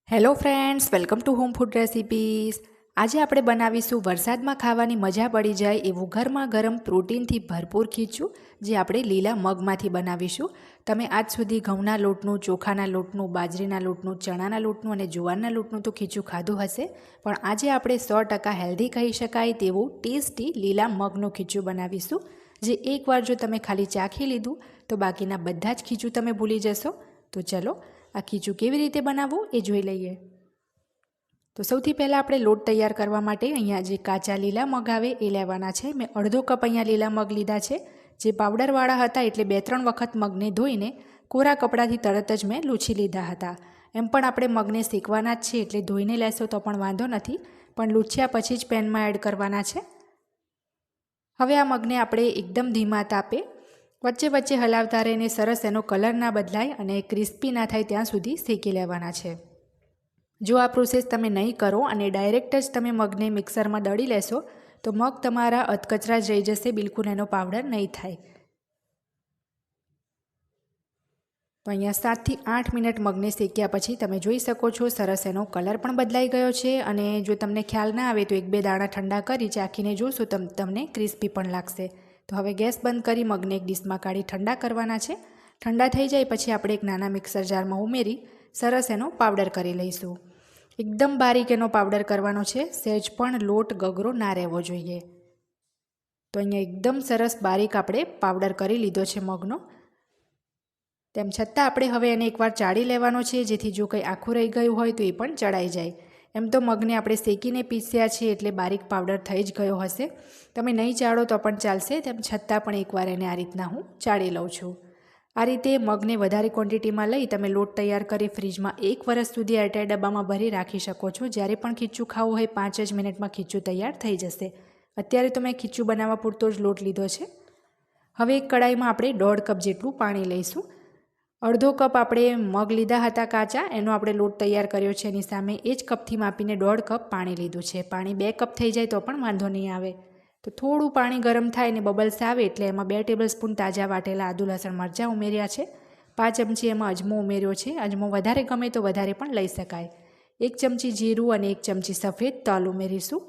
Hello friends, welcome to home food recipes. આજે આપણે બનાવીશું વરસાદમાં ખાવાની મજા પડી જાય એવું ગરમા ગરમ પ્રોટીનથી ભરપૂર ખીચું, જે આપણે લીલા મગમાંથી બનાવીશું. તમે આજ સુધી ઘઉંના લોટનું, ચોખાના લોટનું, બાજરીના લોટનું, ચણાના લોટનું અને જુવારના લોટનું તો ખીચું ખાધું હશે, પણ આજે આપણે 100% હેલ્ધી કહી શકાય તેવું ટેસ્ટી લીલા મગનું ખીચું બનાવીશું, જે એકવાર જો તમે ખાલી ચાખી લીધું તો બાકીના બધા જ ખીચું તમે ભૂલી જશો. તો ચલો આ ખીચું કેવી રીતે બનાવવું એ જોઈ લઈએ. તો સૌથી પહેલાં આપણે લોટ તૈયાર કરવા માટે અહીંયા જે કાચા લીલા મગ આવે એ લેવાના છે. મેં અડધો કપ અહીંયા લીલા મગ લીધા છે. જે પાવડરવાળા હતા એટલે 2-3 વખત મગને ધોઈને કોરા કપડાથી તરત જ મેં લૂછી લીધા હતા. એમ પણ આપણે મગને શેકવાના જ છે એટલે ધોઈને લેશો તો પણ વાંધો નથી, પણ લૂછ્યા પછી જ પેનમાં એડ કરવાના છે. હવે આ મગને આપણે એકદમ ધીમા તાપે વચ્ચે વચ્ચે હલાવતા રહીને સરસ એનો કલર ના બદલાય અને ક્રિસ્પી ના થાય ત્યાં સુધી શેકી લેવાના છે. જો આ પ્રોસેસ તમે નહીં કરો અને ડાયરેક્ટ જ તમે મગને મિક્સરમાં દળી લેશો તો મગ તમારા અધકચરા જ રહી જશે, બિલકુલ એનો પાવડર નહીં થાય. તો અહીંયા 7 થી 8 મિનિટ મગને શેક્યા પછી તમે જોઈ શકો છો સરસ એનો કલર પણ બદલાઈ ગયો છે. અને જો તમને ખ્યાલ ના આવે તો 1-2 દાણા ઠંડા કરી ચાખીને જોશો તો તમને ક્રિસ્પી પણ લાગશે. તો હવે ગેસ બંધ કરી મગને એક ડીશમાં કાઢી ઠંડા કરવાના છે. ઠંડા થઈ જાય પછી આપણે એક નાના મિક્સર જારમાં ઉમેરી સરસ એનો પાવડર કરી લઈશું. એકદમ બારીક એનો પાવડર કરવાનો છે, સહેજ પણ લોટ ગગરો ના રહેવો જોઈએ. તો અહીંયા એકદમ સરસ બારીક આપણે પાવડર કરી લીધો છે મગનો. તેમ છતાં આપણે હવે એને એકવાર ચાળી લેવાનો છે, જેથી જો કંઈ આખું રહી ગયું હોય તો એ પણ ચડાઈ જાય. એમ તો મગને આપણે શેકીને પીસ્યા છે એટલે બારીક પાવડર થઈ જ ગયો હશે. તમે નહીં ચાળો તો પણ ચાલશે, તેમ છતાં પણ એકવાર એને આ રીતના હું ચાળી લઉં છું. આ રીતે મગને વધારે ક્વોન્ટિટીમાં લઈ તમે લોટ તૈયાર કરી ફ્રીજમાં 1 વર્ષ સુધી એરટાઇટ ડબ્બામાં ભરી રાખી શકો છો. જ્યારે પણ ખીચું ખાવું હોય 5 જ મિનિટમાં ખીચું તૈયાર થઈ જશે. અત્યારે તો મેં ખીચું બનાવવા પૂરતો જ લોટ લીધો છે. હવે એક કડાઈમાં આપણે 1.5 કપ જેટલું પાણી લઈશું. અડધો કપ આપણે મગ લીધા હતા કાચા, એનો આપણે લોટ તૈયાર કર્યો છે. એની સામે એ જ કપથી માપીને 1.5 કપ પાણી લીધું છે. પાણી 2 કપ થઈ જાય તો પણ વાંધો નહીં આવે. તો થોડું પાણી ગરમ થાય ને બબલ્સ આવે એટલે એમાં 2 ટેબલસ્પૂન તાજા વાટેલા આદુ લસણ મરચાં ઉમેર્યા છે. 5 ચમચી એમાં અજમો ઉમેર્યો છે. અજમો વધારે ગમે તો વધારે પણ લઈ શકાય. 1 ચમચી જીરું અને 1 ચમચી સફેદ તલ ઉમેરીશું.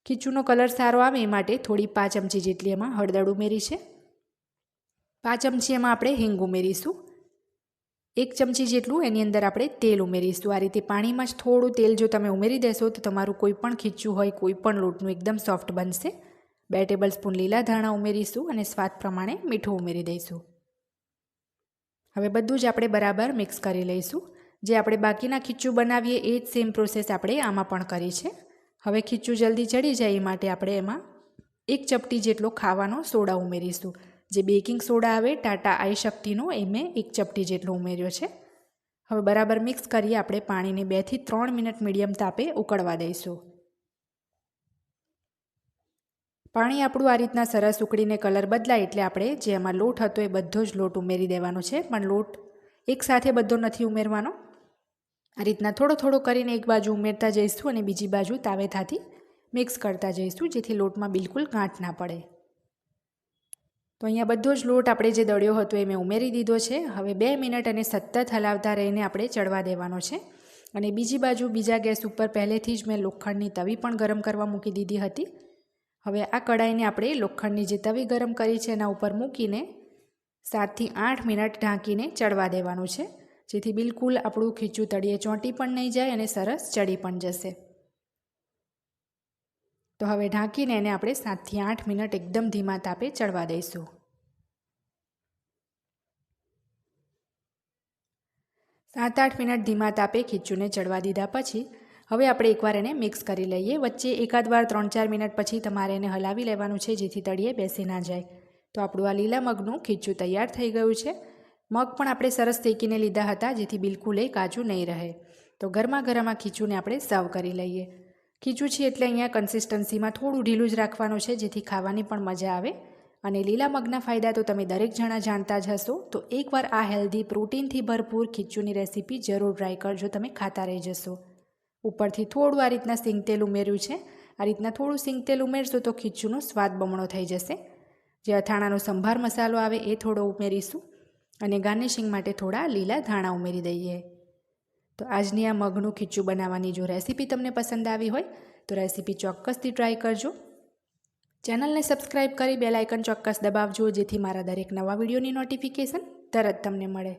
ખીચુંનો કલર સારો આવે એ માટે થોડી 5 ચમચી જેટલી એમાં હળદર ઉમેરી છે. 5 ચમચી એમાં આપણે હિંગ ઉમેરીશું. 1 ચમચી જેટલું એની અંદર આપણે તેલ ઉમેરીશું. આ રીતે પાણીમાં જ થોડું તેલ જો તમે ઉમેરી દેશો તો તમારું કોઈ પણ ખીચું હોય કોઈ પણ લોટનું એકદમ સોફ્ટ બનશે. 2 ટેબલસ્પૂન લીલા ધાણા ઉમેરીશું અને સ્વાદ પ્રમાણે મીઠું ઉમેરી દઈશું. હવે બધું જ આપણે બરાબર મિક્સ કરી લઈશું. જે આપણે બાકીના ખીચું બનાવીએ એ જ સેમ પ્રોસેસ આપણે આમાં પણ કરી છે. હવે ખીચું જલ્દી ચડી જાય એ માટે આપણે એમાં 1 ચપટી જેટલો ખાવાનો સોડા ઉમેરીશું. જે બેકિંગ સોડા આવે ટાટા આઈ શક્તિનો, એ મેં 1 ચપટી જેટલો ઉમેર્યો છે. હવે બરાબર મિક્સ કરી આપણે પાણીને 2 થી 3 મિનિટ મીડિયમ તાપે ઉકળવા દઈશું. પાણી આપણું આ રીતના સરસ ઉકળીને કલર બદલાય એટલે આપણે જે એમાં લોટ હતો એ બધો જ લોટ ઉમેરી દેવાનો છે. પણ લોટ એકસાથે બધો નથી ઉમેરવાનો. આ રીતના થોડો થોડો કરીને એક બાજુ ઉમેરતા જઈશું અને બીજી બાજુ તાવેથાથી મિક્સ કરતા જઈશું, જેથી લોટમાં બિલકુલ ગાંઠ ના પડે. તો અહીંયા બધો જ લોટ આપણે જે દળ્યો હતો એ મેં ઉમેરી દીધો છે. હવે 2 મિનિટ અને સતત હલાવતા રહીને આપણે ચડવા દેવાનો છે. અને બીજી બાજુ બીજા ગેસ ઉપર પહેલેથી જ મેં લોખંડની તવી પણ ગરમ કરવા મૂકી દીધી હતી. હવે આ કડાઈને આપણે લોખંડની જે તવી ગરમ કરી છે એના ઉપર મૂકીને 7 થી 8 મિનિટ ઢાંકીને ચડવા દેવાનું છે, જેથી બિલકુલ આપણું ખીચું તળિયે ચોંટી પણ નહીં જાય અને સરસ ચડી પણ જશે. તો હવે ઢાંકીને એને આપણે 7 થી 8 મિનિટ એકદમ ધીમા તાપે ચડવા દઈશું. 7-8 મિનિટ ધીમા તાપે ખીચુંને ચડવા દીધા પછી હવે આપણે એકવાર એને મિક્સ કરી લઈએ. વચ્ચે એકાદ વાર 3-4 મિનિટ પછી તમારે એને હલાવી લેવાનું છે, જેથી તળિયે બેસી ના જાય. તો આપણું આ લીલા મગનું ખીચું તૈયાર થઈ ગયું છે. મગ પણ આપણે સરસ શેકીને લીધા હતા, જેથી બિલકુલ એ કાચું નહીં રહે. તો ગરમા ગરમ આ ખીચુંને આપણે સર્વ કરી લઈએ. ખીચું છે એટલે અહીંયા કન્સિસ્ટન્સીમાં થોડું ઢીલું જ રાખવાનું છે, જેથી ખાવાની પણ મજા આવે. અને લીલા મગના ફાયદા તો તમે દરેક જણા જાણતા જ હશો. તો એકવાર આ હેલ્ધી પ્રોટીનથી ભરપૂર ખીચુંની રેસીપી જરૂર ટ્રાય કરજો, તમે ખાતા રહી જશો. ઉપરથી થોડું આ રીતના સિંગતેલ ઉમેર્યું છે. આ રીતના થોડું સિંગતેલ ઉમેરશો તો ખીચુંનો સ્વાદ બમણો થઈ જશે. જે અથાણાનો સંભાર મસાલો આવે એ થોડો ઉમેરીશું અને ગાર્નિશિંગ માટે થોડા લીલા ધાણા ઉમેરી દઈએ. તો આજની આ મગનું ખીચું બનાવવાની જો રેસીપી તમને પસંદ આવી હોય તો રેસીપી ચોક્કસથી ટ્રાય કરજો. ચેનલને સબસ્ક્રાઈબ કરી બેલ આઇકન ચોક્કસ દબાવજો, જેથી મારા દરેક નવા વિડીયોની નોટિફિકેશન તરત તમને મળે.